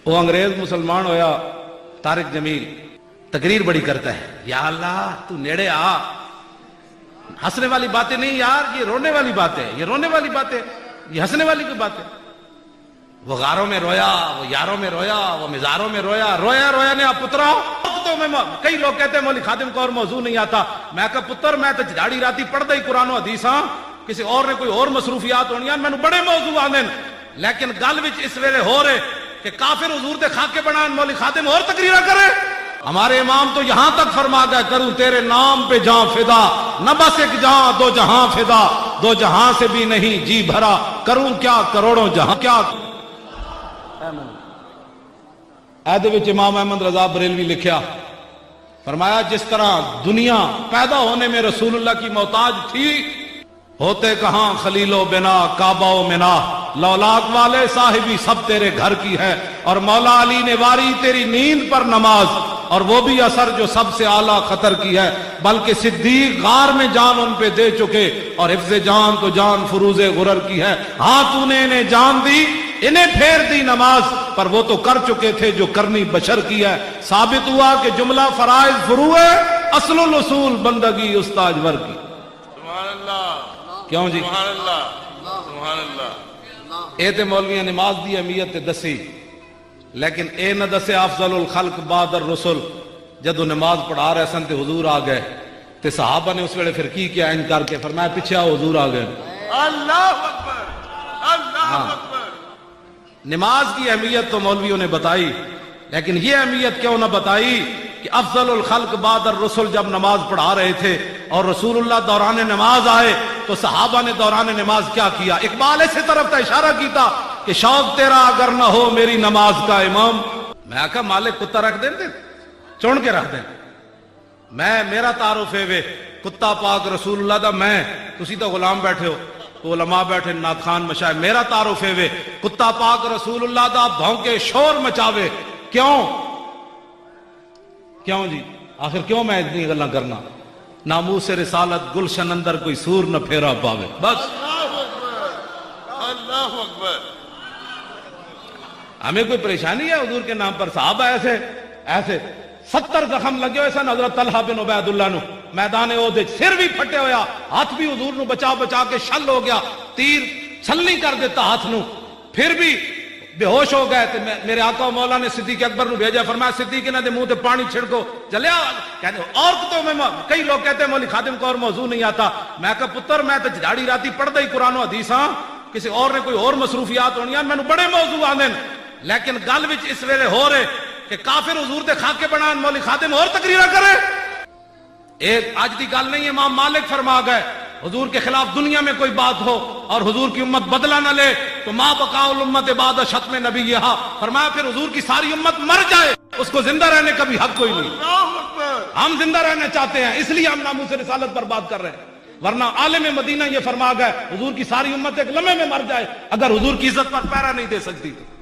وہ انگریز مسلمان ہویا طارق جمیل تقریر بڑی کرتا ہے، یا اللہ تو نیڑے آ، ہنسنے والی باتیں نہیں یار، یہ رونے والی بات ہے، یہ رونے والی بات ہے، یہ ہنسنے والی کوئی بات ہے۔ وہ غاروں میں رویا، وہ یاروں میں رویا، وہ مزاروں میں رویا، رویا رویا نے آپ پترا تو میں کئی لوگ کہتے ہیں مولوی خادم کو اور موضوع نہیں آتا، میں کہا پتر میں تو جھاڑی راتی پڑھدا ہی قرآن و حدیث ہاں، کسی اور نے کوئی اور مصروفیات ہونی ہیں، مینوں بڑے موضوع آندے نے، لیکن گل وچ اس ویلے ہو رہے کہ کافر حضور دے خاکے بنان مولوی خادم اور تقریرا کرے۔ ہمارے امام تو یہاں تک فرما گئے، کروں تیرے نام پہ جاں فدا، نہ بس ایک جہاں دو جہاں فدا، دو جہاں سے بھی نہیں جی بھرا، کروں کیا کروڑوں جہاں کیا۔ ایدے وچ امام احمد رضا بریلوی لکھیا، فرمایا جس طرح دنیا پیدا ہونے میں رسول اللہ کی محتاج تھی، ہوتے کہاں خلیل و بنا کعبہ و منا، لولاک والے صاحبی سب تیرے گھر کی ہے، اور مولا علی نے واری تیری نیند پر نماز، اور وہ بھی اثر جو سب سے اعلیٰ خطر کی ہے، بلکہ صدیق غار میں جان ان پہ دے چکے، اور حفظ جان تو جان فروز غرر کی ہے، ہاں تو نے انہیں جان دی، انہیں پھیر دی نماز، پر وہ تو کر چکے تھے جو کرنی بشر کی ہے۔ ثابت ہوا کہ جملہ فرائض فروع ہے، اصل الاصول بندگی استاج ور کی۔ سبحان اللہ، کیوں جی؟ سبحان اللہ، سبحان اللہ۔ اے تے مولویاں نماز دی اہمیت تے دسی، لیکن اے نہ دسے افضل الخلق بعد الرسل، جدو نماز پڑھا رہے سن تے حضور آ گئے تے صحابہ نے اس ویلے پھر کی کیا، ان کر کے فرمایا پیچھے آؤ حضور آ گئے۔ اللہ اکبر، اللہ اکبر۔ نماز کی اہمیت تو مولویوں نے بتائی، لیکن یہ اہمیت کیوں نہ بتائی کہ افضل الخلق بعد الرسل جب نماز پڑھا رہے تھے اور رسول اللہ دوران نماز آئے تو صحابہ نے دوران نماز کیا کیا؟ اقبال ایسے طرف تا اشارہ کیتا کہ شوق تیرا اگر نہ ہو میری نماز کا امام، میں کہا مالک کتا رکھ دیں چون کے رکھ دیں، میں میرا تعارف ہے وے کتا پاک رسول اللہ دا، میں تسی تو غلام بیٹھے ہو، تو علماء بیٹھے نعت خان مشاہد، میرا تعارف ہے وے کتا پاک رسول اللہ دا، بھونکے شور مچاوے، کیوں کیوں جی؟ آخر کیوں میں اتنی گلاں کرنا؟ ناموس رسالت گلشن اندر کوئی سور نہ پھیرا پاوے، بس۔ اللہ اکبر، اللہ اکبر۔ ہمیں کوئی پریشانی ہے حضور کے نام پر؟ صحابہ ایسے ایسے 70 زخم لگے ہوئے سن حضرت طلحہ بن عبید اللہ نو میدان احد، سر بھی پھٹے ہویا، ہاتھ بھی حضور نو بچا بچا کے شل ہو گیا، تیر چھلنی کر دیتا ہاتھ نو، پھر بھی بے ہوش ہو گئے تے میرے آقا و مولا نے صدیق اکبر نو بھیجا، فرمایا صدیق انہاں دے منہ تے پانی چھڑکو، چلیا کہتے اور تو میں کئی لوگ کہتے ہیں مولوی خادم کو اور موضوع نہیں آتا، میں کہا پتر میں تو جھاڑی راتی پڑھدا ہی قرآن و حدیث ہاں، کسی اور نے کوئی اور مصروفیات ہونی ہیں، مینوں بڑے موضوع آندے نے، لیکن گل وچ اس ویلے ہو رہے کہ کافر حضور دے خاکے بنان مولوی خادم اور تقریرا کرے۔ ایک آج دی گل نہیں، امام مالک فرما گئے حضور کے خلاف دنیا میں کوئی بات ہو اور حضور کی امت بدلہ نہ لے تو ما بقاء الامت بعد شتم نبیہا، فرمایا پھر حضور کی ساری امت مر جائے، اس کو زندہ رہنے کا بھی حق کوئی نہیں۔ اللہ اکبر۔ ہم زندہ رہنا چاہتے ہیں، اس لیے ہم ناموس رسالت پر بات کر رہے ہیں، ورنہ عالم مدینہ یہ فرما گئے حضور کی ساری امت ایک لمحے میں مر جائے اگر حضور کی عزت پر پیرا نہیں دے سکتی تو۔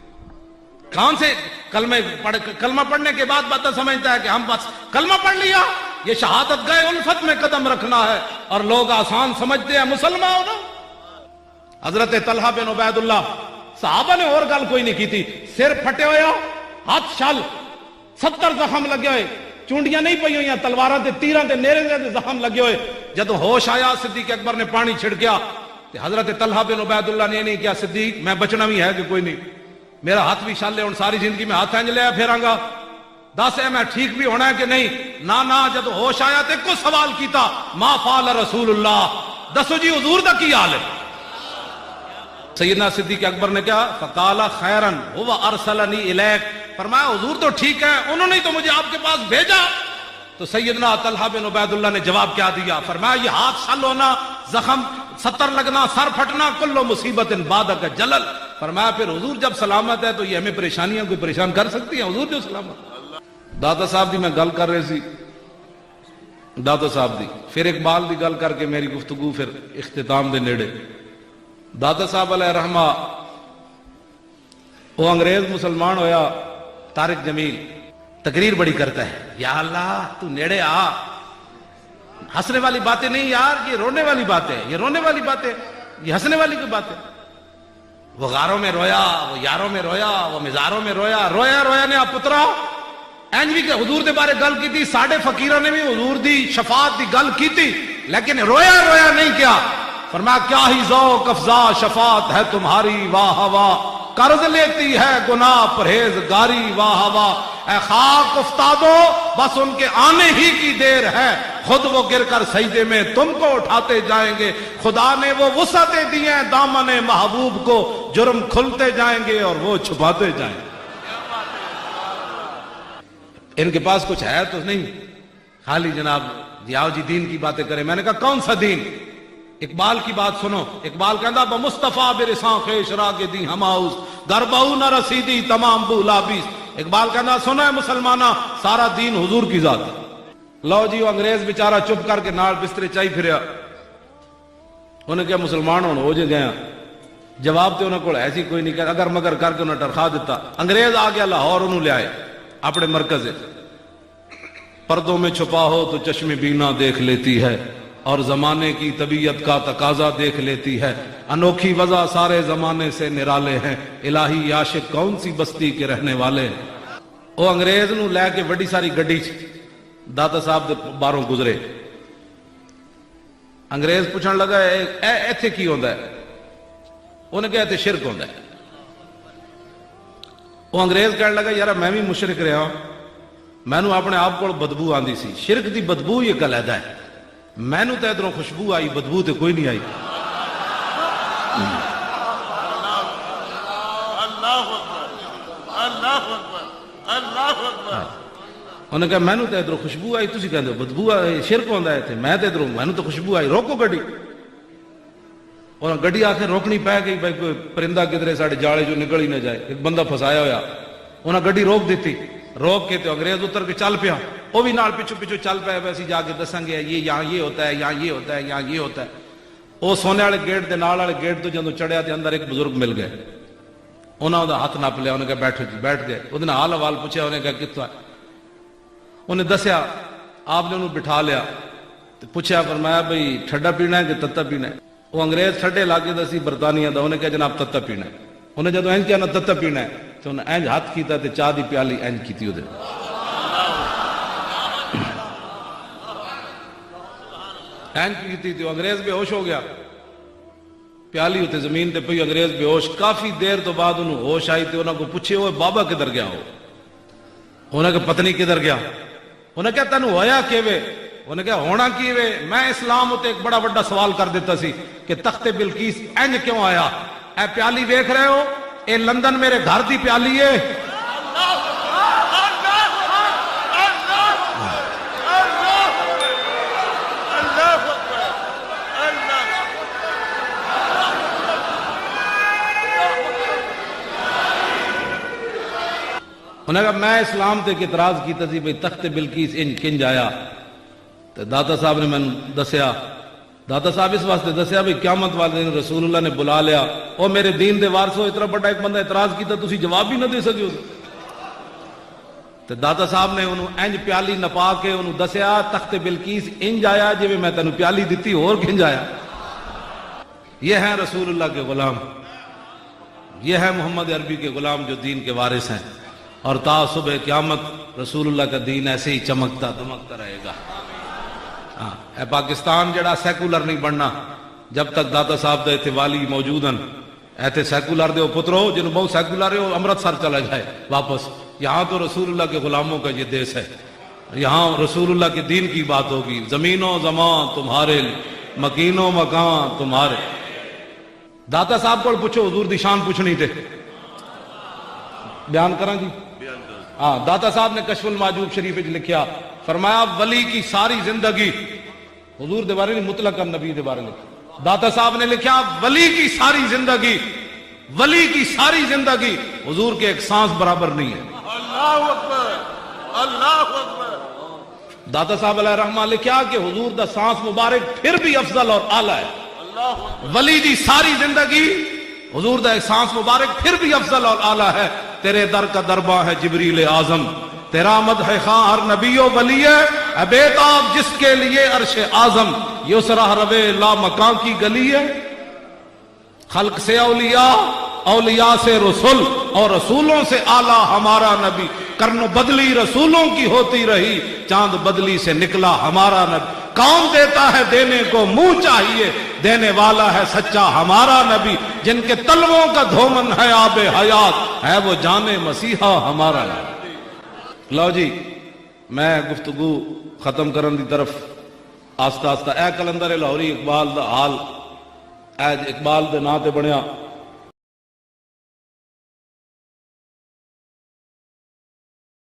کون سے کلمہ پڑھنے کے بعد بات سمجھتا ہے کہ ہم بس کلمہ پڑھ لیا، یہ شہادت گئے الفت میں قدم رکھنا ہے، اور لوگ آسان سمجھتے ہیں مسلمان ہونا۔ حضرت طلحہ بن عبید اللہ، صحابہ نے اور گل کوئی نہیں کی تھی، سر پھٹے ہویا، ہاتھ شل، 70 زخم لگے ہوئے، چونڈیاں نہیں پئی ہوئی، تلواراں تے تیراں تے نیرے دے زخم لگے ہوئے، جدو ہوش آیا صدیق اکبر نے پانی چھڑکیا تے حضرت طلحہ بن عبید اللہ نے نہیں کیا صدیق میں بچنا بھی ہے کہ کوئی نہیں، میرا ہاتھ بھی شل ہے، ہن ساری زندگی میں ہاتھ انج لیا پھیراں گا، دس ہے میں ٹھیک بھی ہونا ہے کہ نہیں؟ نہ جب ہوش آیا تو ایک سوال کیتا، ما فعل رسول اللہ، دسو جی حضور دا کی حال ہے؟ سیدنا صدیق اکبر نے کہا فقال خیرن هو ارسلنی الیک، فرمایا حضور تو ٹھیک ہے، انہوں نے تو مجھے آپ کے پاس بھیجا۔ تو سیدنا طلحہ بن عبید اللہ نے جواب کیا دیا؟ فرمایا یہ ہاتھ شل ہونا، زخم 70 لگنا، سر پھٹنا، کل مصیبت بعدک جلل، فرمایا پھر حضور جب سلامت ہے تو یہ ہمیں پریشانیاں کوئی پریشان کر سکتی ہیں؟ حضور جو سلامت۔ داتا صاحب دی میں گل کر رہے سی، داتا صاحب دی، پھر اقبال دی گل کر کے میری گفتگو پھر اختتام دے نیڑے۔ داتا صاحب علیہ رحمہ وہ انگریز مسلمان ہویا طارق جمیل تقریر بڑی کرتا ہے، یا اللہ تو نیڑے آ، ہنسنے والی باتیں نہیں یار، یہ رونے والی بات ہے، یہ رونے والی بات ہے، یہ ہنسنے والی کوئی بات ہے۔ وہ غاروں میں رویا، وہ یاروں میں رویا، وہ مزاروں میں رویا، رویا رویا نے آپ پترا اینج بھی کہ حضور دے بارے گل کی تھی، ساڑھے فقیروں نے بھی حضور دی شفاعت دی گل کی تھی، لیکن رویا رویا نہیں کیا۔ فرمایا کیا ہی ذوق افزا شفاعت ہے تمہاری واہ واہ، قرض لیتی ہے گناہ پرہیزگاری واہ واہ، اے خاک افتادو بس ان کے آنے ہی کی دیر ہے، خود وہ گر کر سجدے میں تم کو اٹھاتے جائیں گے، خدا نے وہ وسعتیں دی ہیں دامن محبوب کو، جرم کھلتے جائیں گے اور وہ چھپاتے جائیں گے۔ ان کے پاس کچھ ہے تو نہیں، خالی جناب ضیاء جی دین کی باتیں کریں۔ میں نے کہا کون سا دین؟ اقبال کی بات سنو، اقبال کہندا بمصطفیٰ برساں خیش راگ دی ہماؤس در بہو نہ رسیدی تمام بولا بیس۔ اقبال کہندا سنو ہے مسلمانہ، سارا دین حضور کی ذات ہے۔ لو جی وہ انگریز بیچارہ چپ کر کے نال بسترے چائی پھریا، انہیں کیا مسلمان ہو جے گیا؟ جواب تو انہوں کو ایسی کوئی نہیں کہ اگر مگر کر کے انہیں ٹرخا دیتا۔ انگریز آ گیا لاہور، انہوں لے آئے اپنے مرکز، پردوں میں چھپا ہو تو چشم بینا دیکھ لیتی ہے اور زمانے کی طبیعت کا تقاضا دیکھ لیتی ہے، انوکھی وضع سارے زمانے سے نرالے ہیں، الہی عاشق کون سی بستی کے رہنے والے ہیں۔ وہ انگریز نو لے کے بڑی ساری گڈی داتا صاحب دے باروں گزرے۔ انگریز پوچھن لگا ایتھے کی ہوندا ہے؟ انہیں کہا ایتھے شرک ہوندا ہے۔ وہ انگریز کہنے لگا یار میں بھی مشرک رہا، میں نو اپنے آپ کو بدبو آندی سی، شرک دی بدبو یہ علیحدہ ہے، میں نو تے ادھروں خوشبو آئی، بدبو تے کوئی نہیں آئی۔ اللہ اکبر، اللہ اکبر، اللہ اکبر۔ انہیں کہا میں نو تے ادھروں خوشبو آئی، تسی کہندے ہو بدبو آئی، شرک ہوندا ہے تے میں تے ادھروں میں نو تے خوشبو آئی، روکو گڈی۔ اور گڈی آخر روکنی پہ گئی، بھائی کوئی پرندہ کدھرے ساڑھے جاڑے جو نکل ہی نہ جائے، ایک بندہ پھسایا ہویا، انہیں گڈی روک دیتی، روک کے تو انگریز اتر کے چل پیا، وہ بھی نال پیچھو پیچھو چل پیا، ویسی جا کے دسیں گے یہ یہاں یہ ہوتا ہے، یہاں یہ ہوتا ہے، یہاں یہ ہوتا ہے۔ وہ سونے والے گیٹ دے نال والے گیٹ تو جدوں چڑھیا تے اندر ایک بزرگ مل گئے، انہوں دا ہاتھ نپ لیا، انہیں کہا بیٹھو جی، بیٹھ گئے، انہوں نے حال حوال پوچھا، انہیں کہا کتنا ہے؟ انہیں دسیا، آپ نے انہوں بٹھا لیا، پوچھا، فرمایا بھئی ٹھڈا پینا ہے کہ تتا پینا ہے؟ وہ انگریز ٹھڈے علاقے دا سی برطانیہ دا، انہیں کہا جناب تتا پینا ہے۔ انہیں جدوں اینج کیا نا تتا پینا ہے تو انہیں اینج ہاتھ کیتا تے چاہ دی پیالی اینج کیتی ہو دے، اینج کیتی تے انگریز بے ہوش ہو گیا، پیالی ہوتے زمین تے پئی، انگریز بے ہوش، کافی دیر تو بعد انہوں ہوش آئی تے انہوں کو پوچھے ہوئے بابا کدھر گیا ہو؟ انہوں نے کہا پتنی کدھر گیا؟ انہیں کہا تینوں ہویا کیوے؟ انہیں کہا ہونا کیوے؟ میں اسلام ہوتے ایک بڑا بڑا سوال کر دیتا سی کہ تخت بلقیس اینج کیوں آیا؟ اے پیالی دیکھ رہے ہو، اے لندن میرے گھر دی پیالی ہے۔ انہیں کہا میں اسلام تے اعتراض کیتا سی بھئی تخت بلقیس انج کنج آیا، تو داتا صاحب نے میں دسیا، داتا صاحب اس واسطے دسیا بھئی قیامت والے دن رسول اللہ نے بلا لیا، او میرے دین دے وارثو، اتنا بڑا ایک بندہ اعتراض کیتا تسی جواب بھی نہ دے سکے ہو۔ تو داتا صاحب نے انہوں انج پیالی نپا کے انہوں دسیا تخت بلقیس انج آیا جی میں تینوں پیالی دیتی اور کنج آیا۔ یہ ہیں رسول اللہ کے غلام، یہ ہے محمد عربی کے غلام جو دین کے وارث ہیں، اور تا صبح قیامت رسول اللہ کا دین ایسے ہی چمکتا دمکتا رہے گا۔ اے پاکستان جڑا سیکولر نہیں بننا جب تک داتا صاحب دے تھے والی موجود ہیں، ایتھے سیکولر دے پترو جنہوں بہت سیکولر ہو امرتسر چلا جائے واپس، یہاں تو رسول اللہ کے غلاموں کا یہ دیس ہے، یہاں رسول اللہ کے دین کی بات ہوگی، زمین و زمان تمہارے، مکین و مکان تمہارے۔ داتا صاحب کو پوچھو حضور دی شان پوچھنی تھے، بیان کریں جی؟ ہاں، داتا صاحب نے کشف المعجوب شریف وچ لکھیا، فرمایا ولی کی ساری زندگی، حضور دے بارے نہیں مطلقاً نبی دے بارے لکھا، داتا صاحب نے لکھا ولی کی ساری زندگی، ولی کی ساری زندگی حضور کے ایک سانس برابر نہیں ہے۔ اللہ اکبر، اللہ اکبر۔ داتا صاحب علیہ رحمہ لکھا کہ حضور دا سانس مبارک پھر بھی افضل اور اعلیٰ ہے، ولی دی ساری زندگی حضور دا ایک سانس مبارک پھر بھی افضل اور اعلیٰ ہے۔ تیرے در کا درباں ہے جبریل اعظم، تیرا مدح خواں ہر نبی و ولی ہے، اے بیتاب جس کے لیے عرش اعظم، یسرا روے لا مکان کی گلی ہے۔ خلق سے اولیاء اولیاء سے رسول اور رسولوں سے آلہ ہمارا نبی، کرن بدلی رسولوں کی ہوتی رہی، چاند بدلی سے نکلا ہمارا نبی، کون دیتا ہے دینے کو منہ چاہیے، دینے والا ہے سچا ہمارا نبی، جن کے تلووں کا دھومن ہے آب حیات، ہے وہ جان مسیحا ہمارا نبی۔ لو جی میں گفتگو ختم کرن دی طرف آستہ آستہ، اے کلندر لاہوری اقبال دا حال، اے اقبال دے نا تے بنیا